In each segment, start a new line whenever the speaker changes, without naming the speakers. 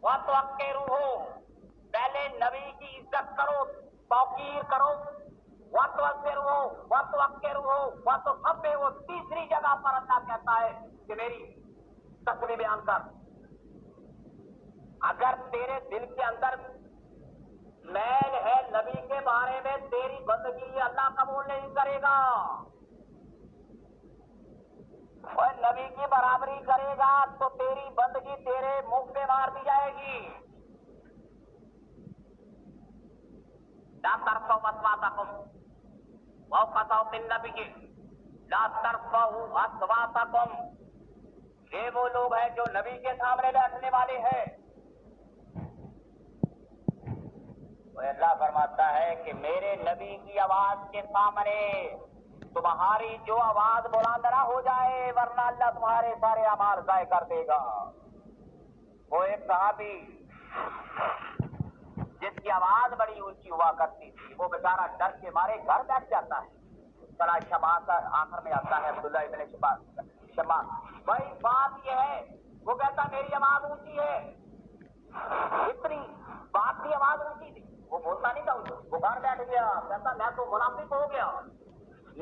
وَتُوَقِّرُهُ، پہلے نبی کی عزت کرو، توقیر کرو. وَتُوَقِّرُهُ وَتُوَقِّرُهُ وَتُسَبِّحُهُ، تیسری جگہ پر اللہ کہتا ہے کہ میری تسبیح بیان کر. اگر تیرے دل کے اندر میل ہے نبی کے بارے میں، تیری بندگی اللہ قبول نہیں کرے گا. اور نبی کی برابری کرے گا تو تیری بندگی تیرے منہ پہ مار دی جائے گی. لا ترفعوا اصواتکم فوق صوت النبی، لا ترفعوا اصواتکم. یہ وہ لوگ ہیں جو نبی کے سامنے بیٹھنے والے ہیں. اللہ فرماتا ہے کہ میرے نبی کی آواز کے سامنے تمہاری جو آواز بلند نہ ہو جائے، ورنہ اللہ تمہارے سارے اعمال ضائع کر دے گا. وہ ایک صحابی جس کی آواز بڑی اونچی ہوا کرتی تھی، وہ بیچارہ ڈر کے مارے گھر بیٹھ جاتا ہے. سورہ شمع کا آخر میں آتا ہے عبداللہ ابن شمع. بھائی بات یہ ہے، وہ کہتا میری آواز اونچی ہے، اتنی بات کی آواز اونچی تھی، وہ بولتا نہیں تھا. وہ گھر بیٹھ گیا، کہتا میں تو منافق ہو گیا.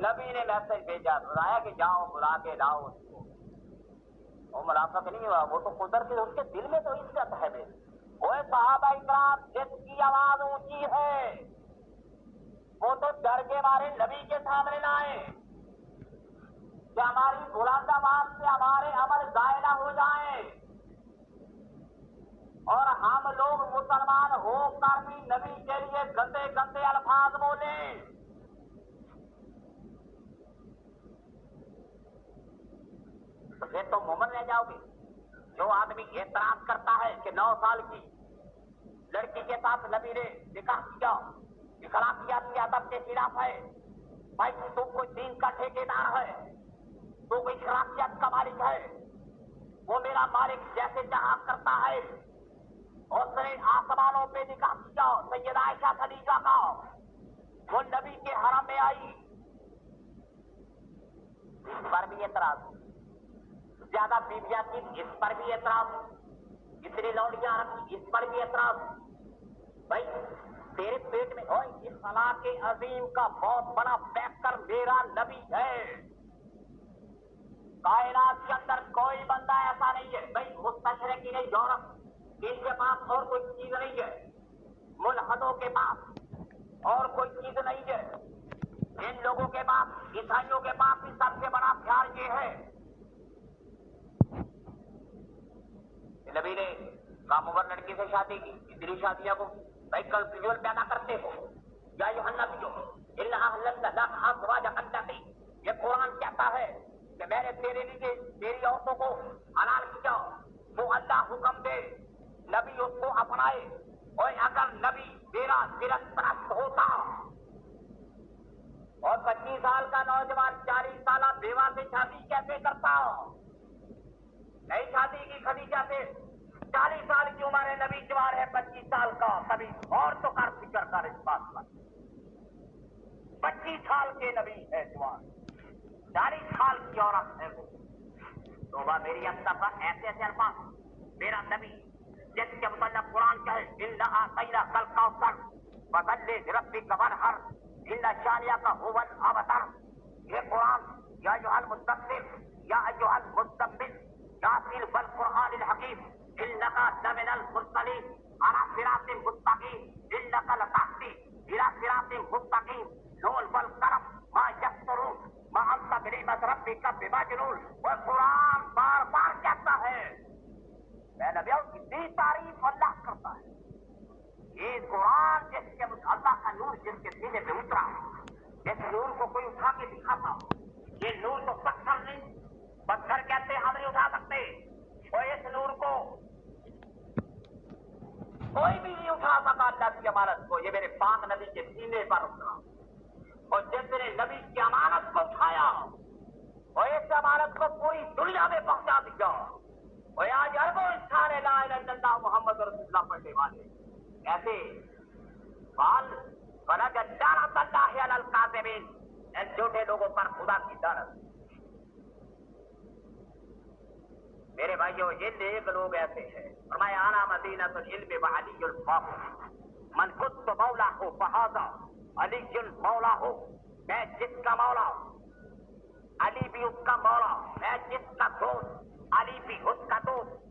نبی نے میسج بھیجا، بتایا کہ جاؤ بلا کے لاؤ اس کو. وہ منافق نہیں ہوا، وہ تو قدرت سے اس کے دل میں تو عزت ہے. میری وہ صحابہ اکرام جس کی آواز اونچی ہے وہ تو ڈر کے مارے نبی کے سامنے نہ آئے کہ ہماری بلند آواز سے ہمارے عمل ضائع نہ ہو جائیں، اور ہم لوگ مسلمان ہو کر بھی نبی کے لیے گندے گندے الفاظ بولیں. تو پھر تو مومن رہ جاؤ گے. جو آدمی اعتراض کرتا ہے کہ 9 سال کی لڑکی کے ساتھ نبی نے نکاح کیا، اخلاقیات کے ادب کے خلاف ہے. بھائی تو کوئی دین کا ٹھیکیدار ہے، تو کوئی اخلاقیات کا مالک ہے. وہ میرا مالک جیسے جہاں کرتا ہے. اور اس نے آسمانوں پہ نکاح کیا سیدہ عائشہ خدیجہ کا. وہ نبی کے حرم میں آئی، اس پر بھی اعتراض. زیادہ بیویاں کی، اس پر بھی اعتراض. اتنی لوڑیاں رکھی، اس پر بھی اعتراض. بھائی تیرے پیٹ میں ہو اس صلاح کے عظیم کا بہت بڑا فیکٹر میرا نبی ہے. کائنات کے اندر کوئی بندہ ایسا نہیں ہے. بھائی مستشرقین یورپ ان کے پاس اور کوئی چیز نہیں ہے، ملحدوں کے پاس اور کوئی چیز نہیں ہے. ان لوگوں کے پاس، عیسائیوں کے پاس بھی سب سے بڑا ہتھیار یہ ہے. نبی نے کام عمر لڑکی سے شادی کی. اتنی شادیاں کو بھائی کنفیوژن پیدا کرتے ہو. یا یوحنا بھی یہ قرآن کہتا ہے کہ میں نے تیرے لیے تیری عورتوں کو حلال کیا. وہ اللہ حکم دے، نبی اس کو اپنائے. اور اگر نبی میرا سیرت پرست ہوتا اور 25 سال کا نوجوان 40 سالہ بیوہ سے شادی کیسے کرتا؟ نہیں شادی کی خدیجہ سے. 40 سال کی عمر ہے، نبی جوان ہے 25 سال کا. کبھی اور تو کر فکر کر اس بات پر. 25 سال کے نبی ہے جوان، 40 سال کی عورت ہے وہ. توبہ میری اب ایسے ایسے الفاظ. میرا نبی جس کے متعلق قرآن کہے اِنَّا أَعْطَيْنَاكَ الْكَوْثَرَ فَصَلِّ لِرَبِّكَ وَانْحَرْ إِنَّ شَانِئَكَ هُوَ الْأَبْتَرُ. یہ قرآن یا ایھا المدثر یا ایھا المزمل یاسین والقرآن الحکیم إِنَّكَ لَمِنَ الْمُرْسَلِينَ عَلَىٰ صِرَاطٍ مُّسْتَقِيمٍ إِنَّكَ لَتَهْدِي إِلَىٰ صِرَاطٍ مُّسْتَقِيمٍ نُونَ وَالْقَلَمِ مَا يَسْطُرُونَ مَا أَنتَ بِنِعْمَتِ رَبِّكَ بِمَجْنُونٍ. وہ قرآن بار بار کہتا ہے. میں نبیوں کتنی تعریف اللہ کرتا ہے. یہ قرآن جس کے اللہ کا نور جس کے سینے پہ اترا، اس نور کو کوئی اٹھا کے دکھاتا. یہ نور تو پتھر نہیں، پتھر کہتے ہم نہیں اٹھا سکتے. اور اس نور کو کوئی بھی نہیں اٹھا سکا اللہ کی امانت کو. یہ میرے پاک نبی کے سینے پر اترا. اور جس نے نبی کی امانت کو اٹھایا اور اس امانت کو پوری دنیا میں پہنچا دیا. اور آج اربوں انسان لا الہ الا اللہ محمد رسول اللہ پڑھنے والے ایسے بال وَلَجَدَّارَةَ اللَّهِ عَلَى الْكَاذِبِينَ. ان جھوٹے لوگوں پر خدا کی لعنت. میرے بھائیوں یہ نیک لوگ ایسے ہیں. فرمایا انا مدینۃ العلم وعلی الفاضل من كنت مولا ہو فہذا علی مولا ہو. میں جس کا مولا ہوں علی بھی اس کا مولا. میں جس کا دوست علی بھی اس کا دوست.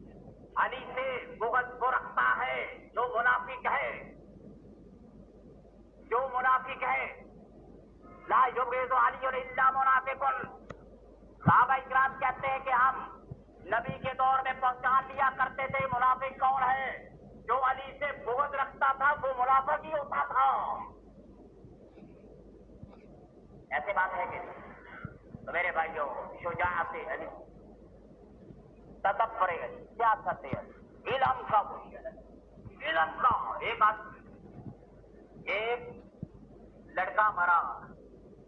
علی سے بغض وہ رکھتا ہے جو منافق ہے. جو منافق ہے لا یبغض علی الا منافق. صحابہ اکرام کہتے ہیں کہ ہم نبی کے دور میں پہچان لیا کرتے تھے منافق کون ہے. جو علی سے بغض رکھتا تھا وہ منافق ہی ہوتا تھا. ایسے بات ہے کہ تو میرے بھائیوں شجاعت علی تدبر علی سیاست علی علم کا وہی ہے. علم کا ایک لڑکا مرا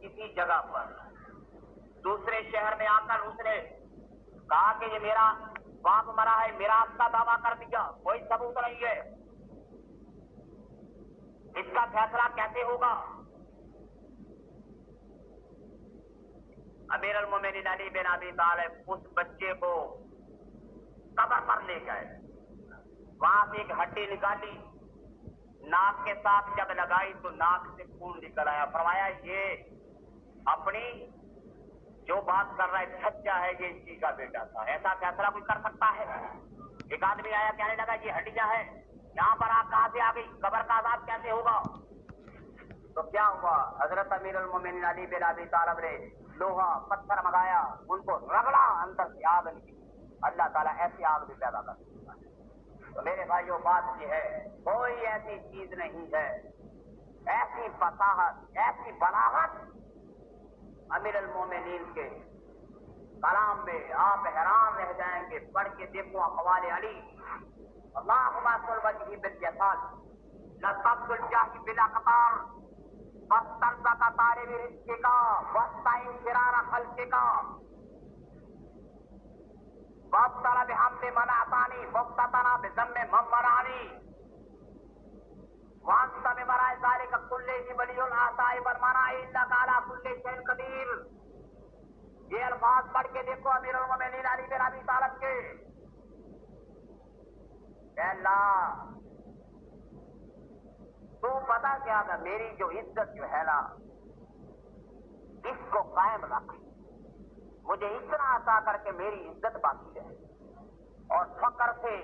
کسی جگہ پر دوسرے شہر میں آ کر اس نے کہا کہ یہ میرا باپ مرا ہے. میرا آپ کا دعویٰ کر دیا کوئی ثبوت نہیں ہے. اس کا فیصلہ کیسے ہوگا؟ امیر المومنین علی بن ابی طالب اس بچے کو قبر پر لے گئے. وہاں سے ایک ہڈی نکالی, ناک کے ساتھ جب لگائی تو ناک سے خون نکل آیا. فرمایا یہ اپنی جو بات کر رہا ہے سچا ہے, یہ اسی کا بیٹا تھا. ایسا فیصلہ کوئی کر سکتا ہے؟ ایک آدمی آیا کہنے لگا یہ ہڈیاں ہے یہاں پر آپ کہاں سے آ گئی, قبر کا عذاب کیسے ہوگا؟ تو کیا ہوا؟ حضرت امیر المومنین علی بن ابی طالب نے لوہا پتھر منگایا, ان کو رگڑا, اندر سے آگ نکلی. اللہ تعالیٰ ایسی آگ بھی پیدا کر سکتا ہے. تو میرے بھائیوں بات یہ ہے کوئی ایسی چیز نہیں ہے, ایسی فصاحت ایسی بلاغت امیر المومنین کے کلام میں آپ حیران رہ جائیں گے. پڑھ کے دیکھو اقوال علی. اللہم صل وجہی بالجسال لطف الجاہ بالاقطار وسترزا کا طارب رزق کا وستعین فرار خلق کا وابتلا بحمد من اعطانی وابتطنا بذم من منعنی وانت ببرائے ذالک کلہ ولی العطاء والمنع انک علی کل شیء قدیر. یہ الفاظ پڑھ کے دیکھو امیر المومنین علی بن ابی طالب کے. اے اللہ تو پتا کیا تھا میری جو عزت جو ہے نا اس کو قائم رکھ, مجھے اتنا عطا کر کے میری عزت باقی رہے, اور فقر سے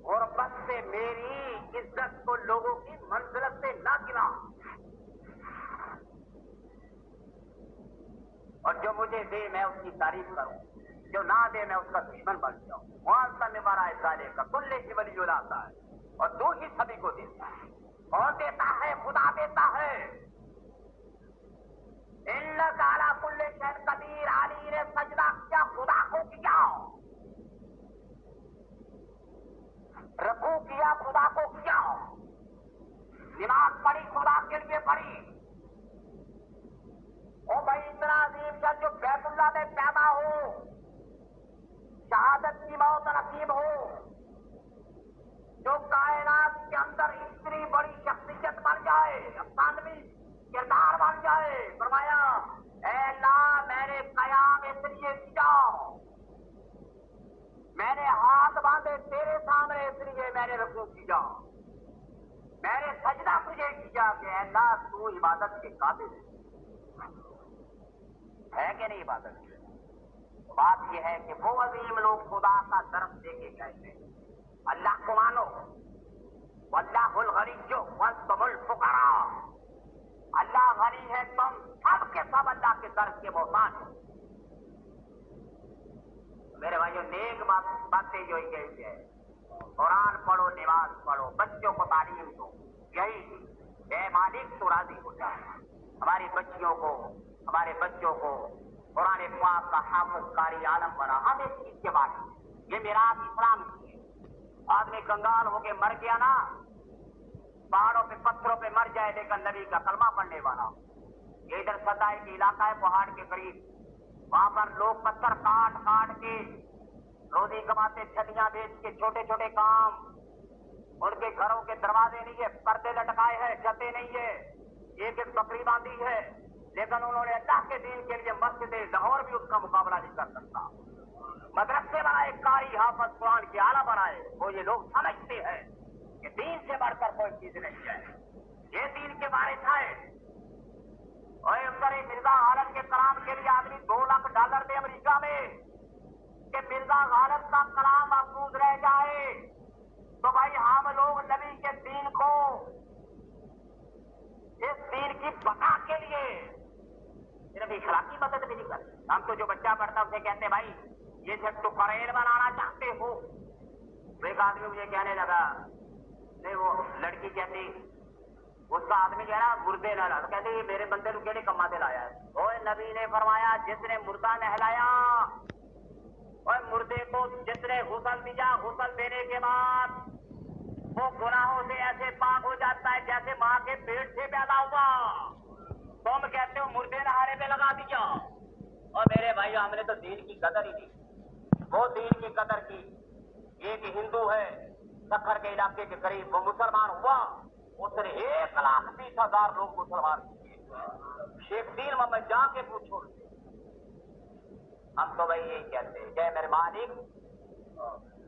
غربت سے میری عزت کو لوگوں کی منزلت سے نہ گرا, اور جو مجھے دے میں اس کی تعریف کروں, جو نہ دے میں اس کا دشمن بن جاؤں. وہاں سے میرا ازالے کا کلے کی ولی جلاتا ہے, اور تو ہی سبھی کو دیتا ہے. کون دیتا ہے؟ خدا دیتا ہے. انک علی کل شیء قدیر. علی نے سجدہ کیا, خدا کو کیا. رکوع کیا, خدا کو کیا. نماز پڑھی, خدا کے لیے پڑھی. او بھائی اتنا عظیم شخص جو بیت اللہ میں پیدا ہو, شہادت کی موت نصیب ہو, جو کائنات کے اندر اتنی بڑی شخصیت بن جائے, افسانوی کردار بن جائے. فرمایا اے اللہ میں نے قیام اس لیے کیا, میں نے ہاتھ باندھے تیرے سامنے اس لیے میں نے رکوع کیا, میں نے سجدہ تجھے کیا کہ اے اللہ تو عبادت کے قابل ہے کہ نہیں عبادت کے. بات یہ ہے کہ وہ عظیم لوگ خدا کا درس دے کے کہتے ہیں اللہ کو مانو, واللہ الغنی وانتم الفقراء. اللہ غنی ہے, تم سب کے سب اللہ کے درس کے محتاج ہیں. میرے بھائیو نیک باتیں جو یہی ہے, قرآن پڑھو, نماز پڑھو, بچوں کو تعلیم دو. یہی اے مالک تو راضی ہو جائے. ہماری بچیوں کو, ہمارے بچوں کو قرآن پاک کا حافظ قاری عالم بنا. ہم اس چیز کے بعد یہ میراث اسلام کی ہے. آدمی کنگال ہو کے مر گیا نا, پہاڑوں پہ پتھروں پہ مر جائے لیکن نبی کا کلمہ پڑھنے والا. یہ ادھر ستائی کی علاقہ ہے پہاڑ کے قریب, وہاں پر لوگ پتھر کاٹ کاٹ کے روزی کماتے, چھلیاں بیچ کے چھوٹے چھوٹے کام. ان کے گھروں کے دروازے نہیں ہے, پردے لٹکائے ہیں, چھتیں نہیں ہے, ایک ایک بکری باندھی ہے, لیکن انہوں نے اللہ کے دین کے لیے مسجد لاہور بھی اس کا مقابلہ نہیں کر سکتا. مدرسے بنائے, قاری حافظ قرآن کے آلہ بنائے, وہ یہ لوگ سمجھتے ہیں کہ دین سے بڑھ کر کوئی چیز نہیں ہے. یہ دین کے بارے تھا. اور اترے مرزا غالب کے کلام کے لیے آدمی $2 لاکھ دے امریکہ میں کہ مرزا غالب کا کلام محفوظ رہ جائے. تو بھائی ہم لوگ نبی کے دین کو, اس دین کی بقا کے لیے صرف اخلاقی مدد بھی نہیں کرتے. ہم تو جو بچہ پڑھتا اسے کہتے بھائی یہ جب تو کریل بنانا چاہتے ہو. ایک آدمی مجھے کہنے لگا, نہیں وہ لڑکی کہتی, اس کا آدمی کہہ رہا مردے نہ لا, کہتے یہ میرے بندے کو کہنے کما دے لایا ہے. اوے نبی نے فرمایا جس نے مردہ نہلایا, اور مردے کو جس نے غسل دیا, غسل دینے کے بعد وہ گناہوں سے ایسے پاک ہو جاتا ہے جیسے ماں کے پیٹ سے پیدا ہوا. تم کہتے ہو مردے نہارے پہ لگا دیا. اور میرے بھائی ہم نے تو دین کی قدر ہی کی. وہ دین کی قدر کی. ایک ہندو ہے سکھر کے علاقے کے قریب, وہ مسلمان ہوا, اس نے 1,20,000 لوگ مسلمان کیے. شیخ دین محمد جا کے پوچھو. ہم تو بھائی یہی کہتے ہیں کہ میرے مالک,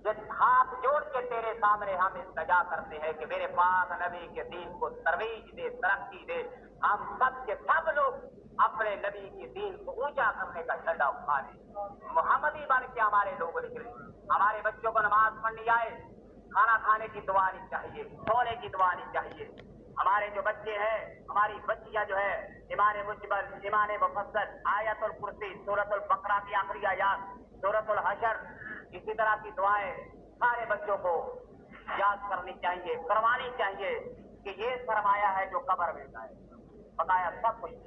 جس ہاتھ جوڑ کے تیرے سامنے ہم التجا کرتے ہیں کہ میرے پاک نبی کے دین کو ترویج دے, ترقی دے. ہم سب کے سب لوگ اپنے نبی کے دین کو اونچا کرنے کا جھنڈا اٹھا لیں. محمدی بن کے ہمارے لوگ نکلے. ہمارے بچوں کو نماز پڑھنی آئے, کھانا کھانے کی دعا نہیں چاہیے, سونے کی دعا نہیں چاہیے. ہمارے جو بچے ہیں, ہماری بچیاں جو ہے, ایمان مجبل, ایمان مفصل, آیت الکرسی, سورۃ البقرہ کی آخری آیات, سورۃ الحشر, اسی طرح کی دعائیں سارے بچوں کو یاد کرنی چاہیے, کروانی چاہیے کہ یہ سرمایہ ہے جو قبر میں ہے. بتایا سب کچھ.